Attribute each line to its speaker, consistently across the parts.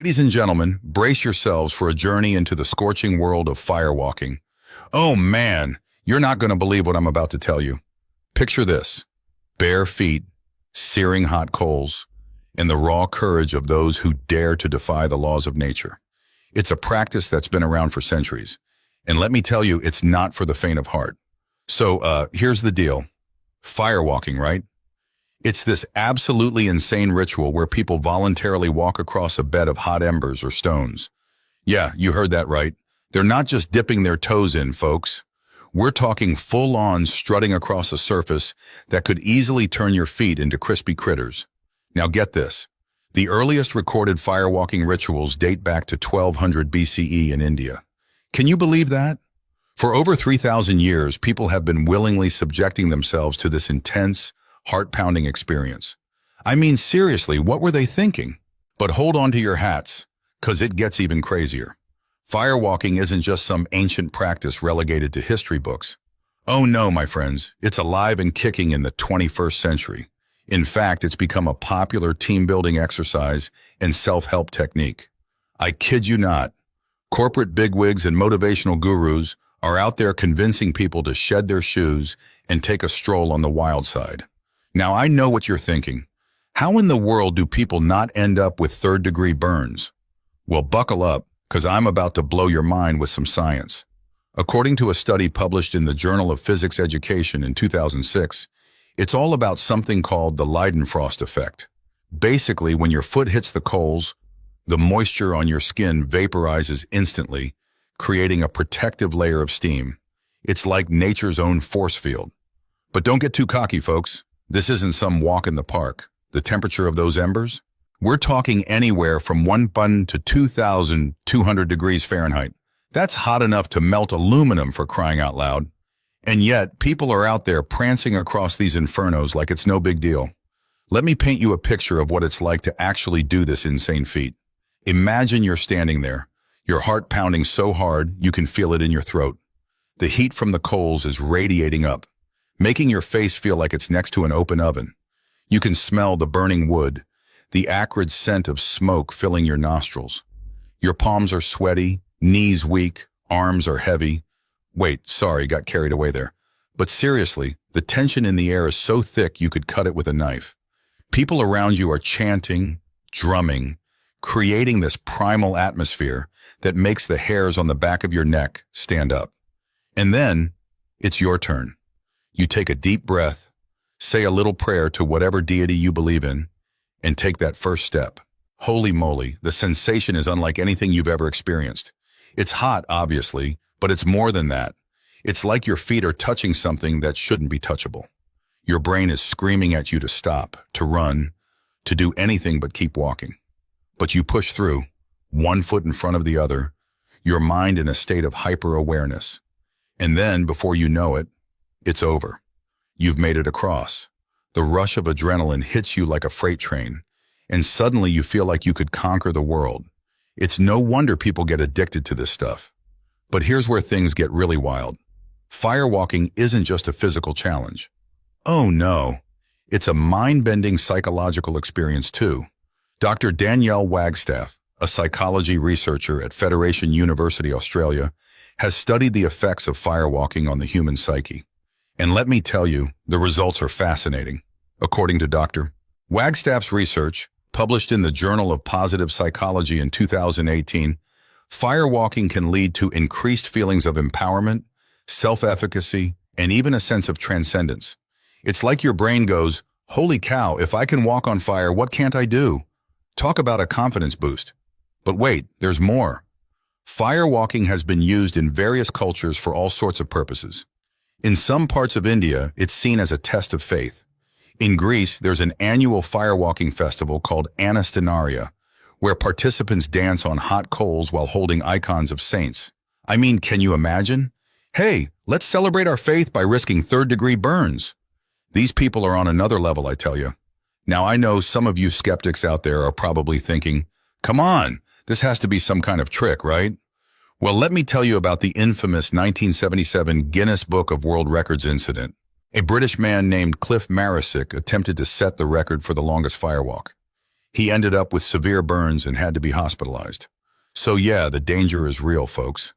Speaker 1: Ladies and gentlemen, brace yourselves for a journey into the scorching world of firewalking. Oh man, you're not going to believe what I'm about to tell you. Picture this: bare feet, searing hot coals, and the raw courage of those who dare to defy the laws of nature. It's a practice that's been around for centuries, and let me tell you, it's not for the faint of heart. So, here's the deal. Firewalking, right? It's this absolutely insane ritual where people voluntarily walk across a bed of hot embers or stones. Yeah, you heard that right. They're not just dipping their toes in, folks. We're talking full-on strutting across a surface that could easily turn your feet into crispy critters. Now get this. The earliest recorded firewalking rituals date back to 1200 BCE in India. Can you believe that? For over 3,000 years, people have been willingly subjecting themselves to this intense, heart-pounding experience. I mean, seriously, what were they thinking? But hold on to your hats, 'cause it gets even crazier. Firewalking isn't just some ancient practice relegated to history books. Oh no, my friends, it's alive and kicking in the 21st century. In fact, it's become a popular team-building exercise and self-help technique. I kid you not. Corporate bigwigs and motivational gurus are out there convincing people to shed their shoes and take a stroll on the wild side. Now, I know what you're thinking. How in the world do people not end up with third-degree burns? Well, buckle up, because I'm about to blow your mind with some science. According to a study published in the Journal of Physics Education in 2006, it's all about something called the Leidenfrost effect. Basically, when your foot hits the coals, the moisture on your skin vaporizes instantly, creating a protective layer of steam. It's like nature's own force field. But don't get too cocky, folks. This isn't some walk in the park. The temperature of those embers? We're talking anywhere from 1,000 to 2,200 degrees Fahrenheit. That's hot enough to melt aluminum, for crying out loud. And yet, people are out there prancing across these infernos like it's no big deal. Let me paint you a picture of what it's like to actually do this insane feat. Imagine you're standing there, your heart pounding so hard you can feel it in your throat. The heat from the coals is radiating up, making your face feel like it's next to an open oven. You can smell the burning wood, the acrid scent of smoke filling your nostrils. Your palms are sweaty, knees weak, arms are heavy. Wait, sorry, got carried away there. But seriously, the tension in the air is so thick you could cut it with a knife. People around you are chanting, drumming, creating this primal atmosphere that makes the hairs on the back of your neck stand up. And then, it's your turn. You take a deep breath, say a little prayer to whatever deity you believe in, and take that first step. Holy moly, the sensation is unlike anything you've ever experienced. It's hot, obviously, but it's more than that. It's like your feet are touching something that shouldn't be touchable. Your brain is screaming at you to stop, to run, to do anything but keep walking. But you push through, one foot in front of the other, your mind in a state of hyper-awareness. And then, before you know it, it's over. You've made it across. The rush of adrenaline hits you like a freight train, and suddenly you feel like you could conquer the world. It's no wonder people get addicted to this stuff. But here's where things get really wild. Firewalking isn't just a physical challenge. Oh no, it's a mind-bending psychological experience too. Dr. Danielle Wagstaff, a psychology researcher at Federation University, Australia, has studied the effects of firewalking on the human psyche. And let me tell you, the results are fascinating. According to Dr. Wagstaff's research, published in the Journal of Positive Psychology in 2018, firewalking can lead to increased feelings of empowerment, self-efficacy, and even a sense of transcendence. It's like your brain goes, holy cow, if I can walk on fire, what can't I do? Talk about a confidence boost. But wait, there's more. Firewalking has been used in various cultures for all sorts of purposes. In some parts of India, it's seen as a test of faith. In Greece, there's an annual firewalking festival called Anastenaria, where participants dance on hot coals while holding icons of saints. I mean, can you imagine? Hey, let's celebrate our faith by risking third-degree burns. These people are on another level, I tell you. Now, I know some of you skeptics out there are probably thinking, come on, this has to be some kind of trick, right? Well, let me tell you about the infamous 1977 Guinness Book of World Records incident. A British man named Cliff Marisick attempted to set the record for the longest firewalk. He ended up with severe burns and had to be hospitalized. So yeah, the danger is real, folks.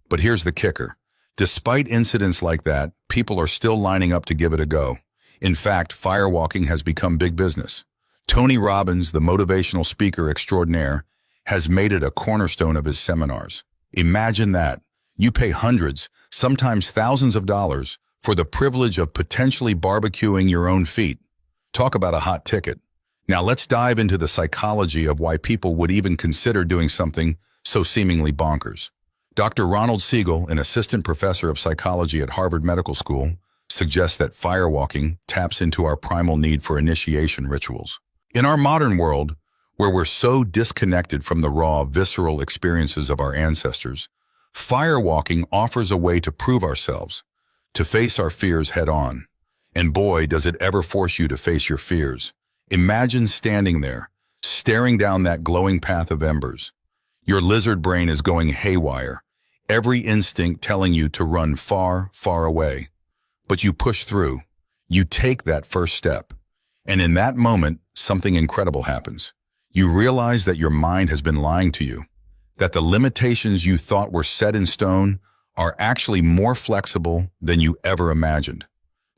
Speaker 1: But here's the kicker. Despite incidents like that, people are still lining up to give it a go. In fact, firewalking has become big business. Tony Robbins, the motivational speaker extraordinaire, has made it a cornerstone of his seminars. Imagine that. You pay hundreds, sometimes thousands of dollars for the privilege of potentially barbecuing your own feet. Talk about a hot ticket. Now let's dive into the psychology of why people would even consider doing something so seemingly bonkers. Dr. Ronald Siegel, an assistant professor of psychology at Harvard Medical School, suggests that firewalking taps into our primal need for initiation rituals. In our modern world, where we're so disconnected from the raw, visceral experiences of our ancestors, firewalking offers a way to prove ourselves, to face our fears head-on. And boy, does it ever force you to face your fears. Imagine standing there, staring down that glowing path of embers. Your lizard brain is going haywire, every instinct telling you to run far, far away. But you push through. You take that first step. And in that moment, something incredible happens. You realize that your mind has been lying to you, that the limitations you thought were set in stone are actually more flexible than you ever imagined.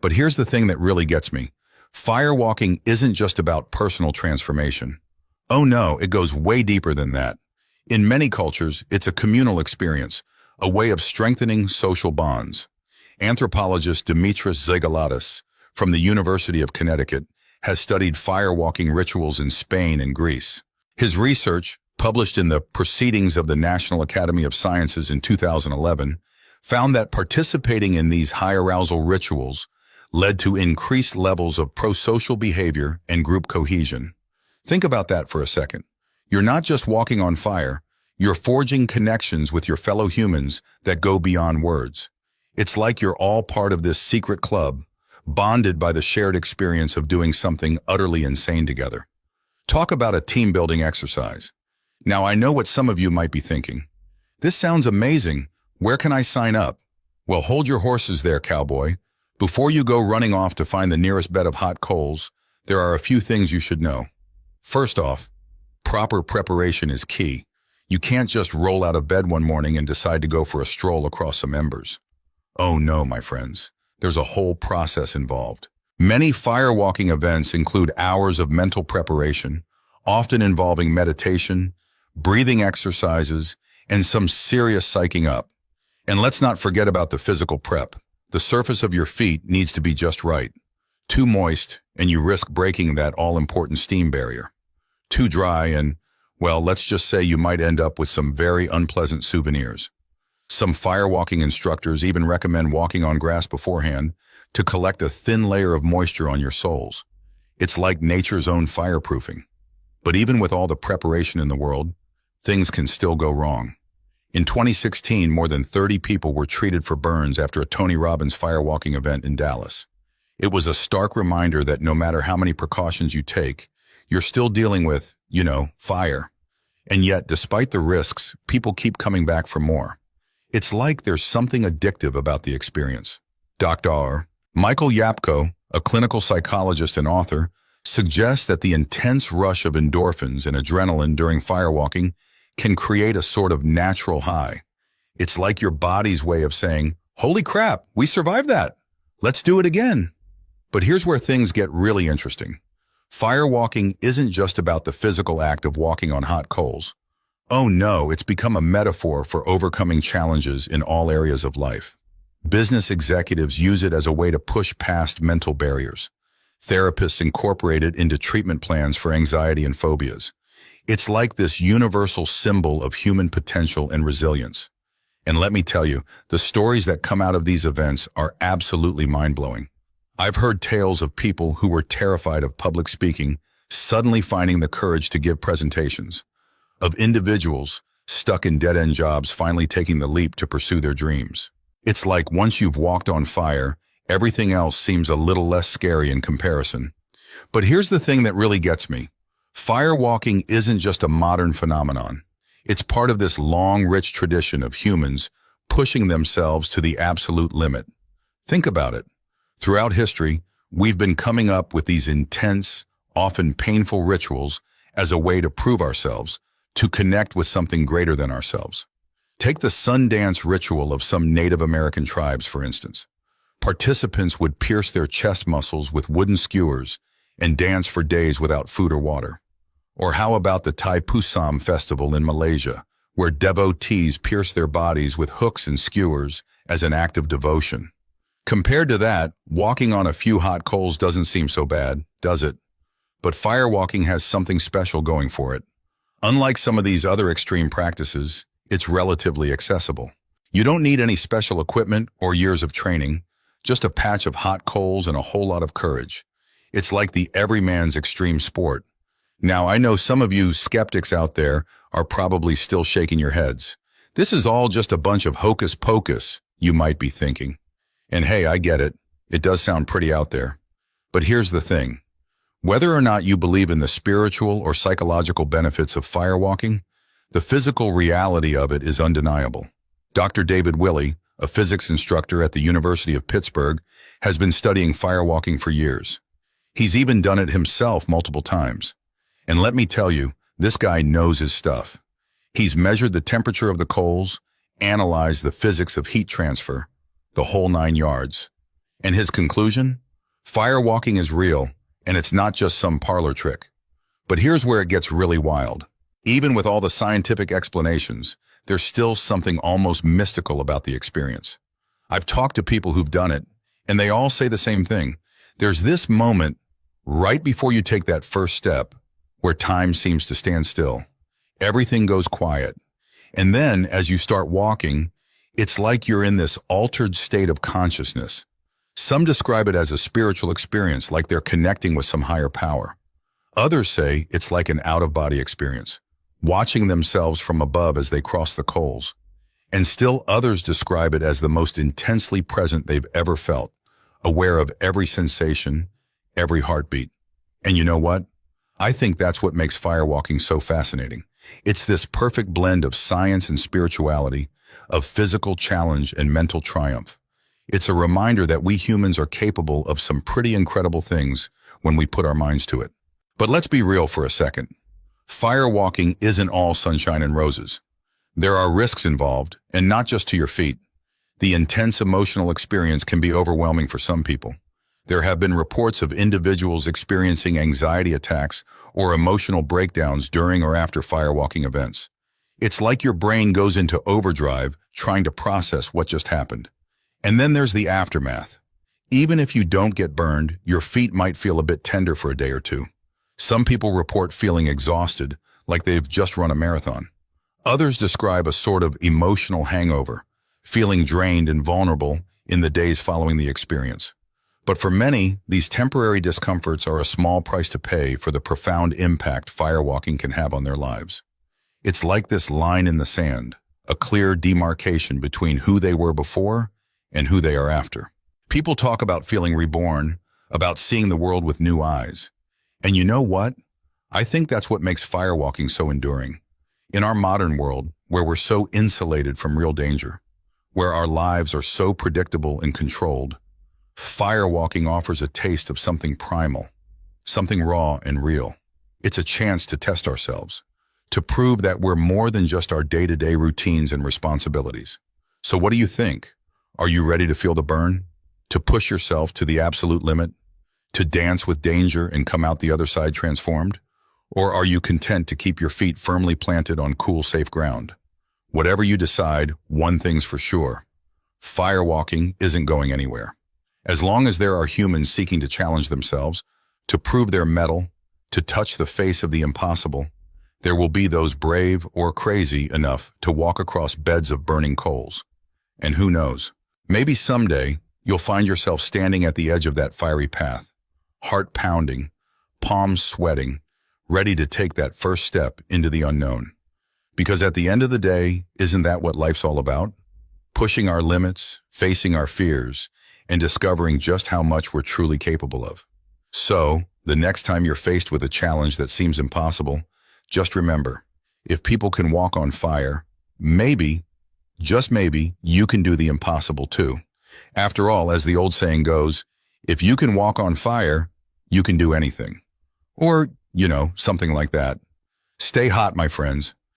Speaker 1: But here's the thing that really gets me. Firewalking isn't just about personal transformation. Oh no, it goes way deeper than that. In many cultures, it's a communal experience, a way of strengthening social bonds. Anthropologist Dimitris Xygalatas from the University of Connecticut has studied firewalking rituals in Spain and Greece. His research, published in the Proceedings of the National Academy of Sciences in 2011, found that participating in these high-arousal rituals led to increased levels of prosocial behavior and group cohesion. Think about that for a second. You're not just walking on fire, you're forging connections with your fellow humans that go beyond words. It's like you're all part of this secret club, bonded by the shared experience of doing something utterly insane together. Talk about a team-building exercise. Now, I know what some of you might be thinking. This sounds amazing. Where can I sign up? Well, hold your horses there, cowboy. Before you go running off to find the nearest bed of hot coals, there are a few things you should know. First off, proper preparation is key. You can't just roll out of bed one morning and decide to go for a stroll across some embers. Oh no, my friends. There's a whole process involved. Many firewalking events include hours of mental preparation, often involving meditation, breathing exercises, and some serious psyching up. And let's not forget about the physical prep. The surface of your feet needs to be just right. Too moist, and you risk breaking that all-important steam barrier. Too dry, and, well, let's just say you might end up with some very unpleasant souvenirs. Some firewalking instructors even recommend walking on grass beforehand to collect a thin layer of moisture on your soles. It's like nature's own fireproofing. But even with all the preparation in the world, things can still go wrong. In 2016, more than 30 people were treated for burns after a Tony Robbins firewalking event in Dallas. It was a stark reminder that no matter how many precautions you take, you're still dealing with, fire. And yet, despite the risks, people keep coming back for more. It's like there's something addictive about the experience. Dr. Michael Yapko, a clinical psychologist and author, suggests that the intense rush of endorphins and adrenaline during firewalking can create a sort of natural high. It's like your body's way of saying, "Holy crap, we survived that. Let's do it again." But here's where things get really interesting. Firewalking isn't just about the physical act of walking on hot coals. Oh no, it's become a metaphor for overcoming challenges in all areas of life. Business executives use it as a way to push past mental barriers. Therapists incorporate it into treatment plans for anxiety and phobias. It's like this universal symbol of human potential and resilience. And let me tell you, the stories that come out of these events are absolutely mind-blowing. I've heard tales of people who were terrified of public speaking suddenly finding the courage to give presentations, of individuals stuck in dead-end jobs finally taking the leap to pursue their dreams. It's like once you've walked on fire, everything else seems a little less scary in comparison. But here's the thing that really gets me. Firewalking isn't just a modern phenomenon. It's part of this long, rich tradition of humans pushing themselves to the absolute limit. Think about it. Throughout history, we've been coming up with these intense, often painful rituals as a way to prove ourselves, to connect with something greater than ourselves. Take the sun dance ritual of some Native American tribes, for instance. Participants would pierce their chest muscles with wooden skewers and dance for days without food or water. Or how about the Thaipusam festival in Malaysia, where devotees pierce their bodies with hooks and skewers as an act of devotion? Compared to that, walking on a few hot coals doesn't seem so bad, does it? But firewalking has something special going for it. Unlike some of these other extreme practices, it's relatively accessible. You don't need any special equipment or years of training, just a patch of hot coals and a whole lot of courage. It's like the everyman's extreme sport. Now, I know some of you skeptics out there are probably still shaking your heads. This is all just a bunch of hocus pocus, you might be thinking. And hey, I get it. It does sound pretty out there. But here's the thing. Whether or not you believe in the spiritual or psychological benefits of firewalking, the physical reality of it is undeniable. Dr. David Willey, a physics instructor at the University of Pittsburgh, has been studying firewalking for years. He's even done it himself multiple times. And let me tell you, this guy knows his stuff. He's measured the temperature of the coals, analyzed the physics of heat transfer, the whole 9 yards. And his conclusion? Firewalking is real, and it's not just some parlor trick. But here's where it gets really wild. Even with all the scientific explanations, there's still something almost mystical about the experience. I've talked to people who've done it, and they all say the same thing. There's this moment right before you take that first step where time seems to stand still. Everything goes quiet. And then, as you start walking, it's like you're in this altered state of consciousness. Some describe it as a spiritual experience, like they're connecting with some higher power. Others say it's like an out-of-body experience, watching themselves from above as they cross the coals. And still others describe it as the most intensely present they've ever felt, aware of every sensation, every heartbeat. And you know what? I think that's what makes firewalking so fascinating. It's this perfect blend of science and spirituality, of physical challenge and mental triumph. It's a reminder that we humans are capable of some pretty incredible things when we put our minds to it. But let's be real for a second. Firewalking isn't all sunshine and roses. There are risks involved, and not just to your feet. The intense emotional experience can be overwhelming for some people. There have been reports of individuals experiencing anxiety attacks or emotional breakdowns during or after firewalking events. It's like your brain goes into overdrive trying to process what just happened. And then there's the aftermath. Even if you don't get burned, your feet might feel a bit tender for a day or two. Some people report feeling exhausted, like they've just run a marathon. Others describe a sort of emotional hangover, feeling drained and vulnerable in the days following the experience. But for many, these temporary discomforts are a small price to pay for the profound impact firewalking can have on their lives. It's like this line in the sand, a clear demarcation between who they were before and who they are after. People talk about feeling reborn, about seeing the world with new eyes. And you know what? I think that's what makes firewalking so enduring. In our modern world, where we're so insulated from real danger, where our lives are so predictable and controlled, firewalking offers a taste of something primal, something raw and real. It's a chance to test ourselves, to prove that we're more than just our day-to-day routines and responsibilities. So what do you think? Are you ready to feel the burn? To push yourself to the absolute limit? To dance with danger and come out the other side transformed? Or are you content to keep your feet firmly planted on cool, safe ground? Whatever you decide, one thing's for sure. Firewalking isn't going anywhere. As long as there are humans seeking to challenge themselves, to prove their mettle, to touch the face of the impossible, there will be those brave or crazy enough to walk across beds of burning coals. And who knows, maybe someday you'll find yourself standing at the edge of that fiery path, heart pounding, palms sweating, ready to take that first step into the unknown. Because at the end of the day, isn't that what life's all about? Pushing our limits, facing our fears, and discovering just how much we're truly capable of. So, the next time you're faced with a challenge that seems impossible, just remember, if people can walk on fire, maybe, just maybe, you can do the impossible too. After all, as the old saying goes, if you can walk on fire, you can do anything. Or Something like that. Stay hot, my friends.